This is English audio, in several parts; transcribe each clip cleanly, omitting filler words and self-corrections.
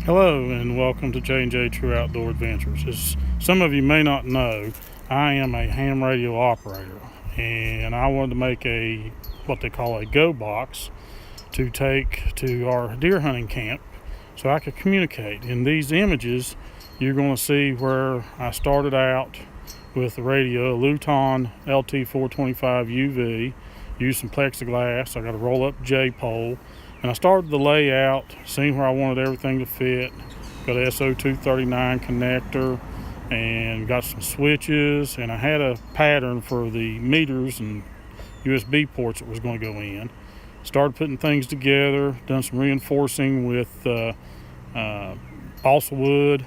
Hello and welcome to J&J True Outdoor Adventures. As some of you may not know, I am a ham radio operator, and I wanted to make what they call a go box to take to our deer hunting camp so I could communicate. In these images, you're going to see where I started out with the radio, a Luton LT425 UV, used some plexiglass. I got a roll-up J-pole. And I started the layout, seeing where I wanted everything to fit. Got a SO239 connector and got some switches, and I had a pattern for the meters and USB ports that was going to go in. Started putting things together, done some reinforcing with balsa wood,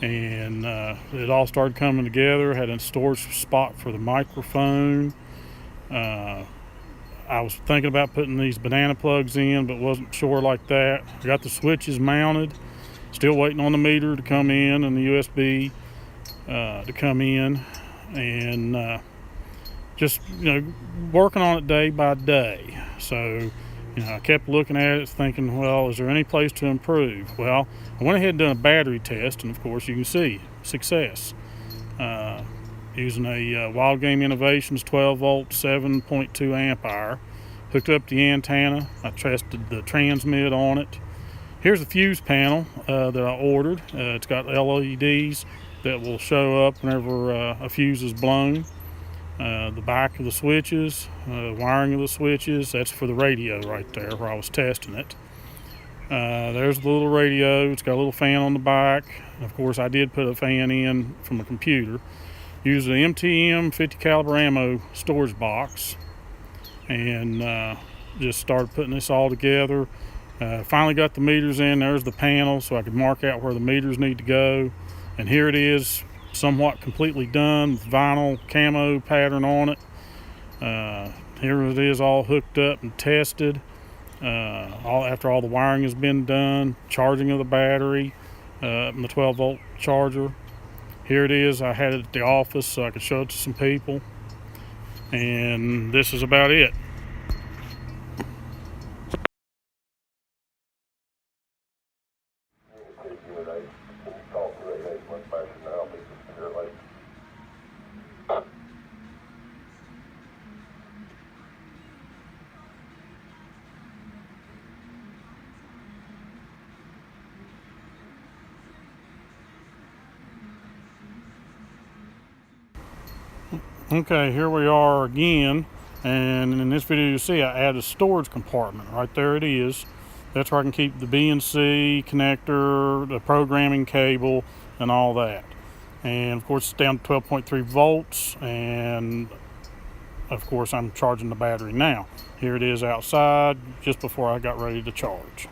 and it all started coming together. Had a storage spot for the microphone. I was thinking about putting these banana plugs in, but wasn't sure like that. I got the switches mounted, still waiting on the meter to come in and the USB to come in, and just working on it day by day. So I kept looking at it, thinking, well, is there any place to improve? Well, I went ahead and done a battery test, and of course you can see success. Using a Wild Game Innovations 12 volt 7.2 amp hour. Hooked up the antenna. I tested the transmit on it. Here's the fuse panel that I ordered. It's got LEDs that will show up whenever a fuse is blown. The back of the switches, wiring of the switches, that's for the radio right there where I was testing it. There's the little radio. It's got a little fan on the back. Of course, I did put a fan in from a computer. Used an MTM 50 caliber ammo storage box, and just started putting this all together. Finally got the meters in. There's the panel, so I could mark out where the meters need to go. And here it is, somewhat completely done with vinyl camo pattern on it. Here it is, all hooked up and tested. After all the wiring has been done, charging of the battery, and the 12 volt charger. Here it is. I had it at the office so I could show it to some people, and this is about it. Okay, here we are again, and in this video you see I added a storage compartment. Right there it is. That's where I can keep the BNC connector, the programming cable, and all that. And of course it's down to 12.3 volts, and of course I'm charging the battery now. Here it is outside just before I got ready to charge.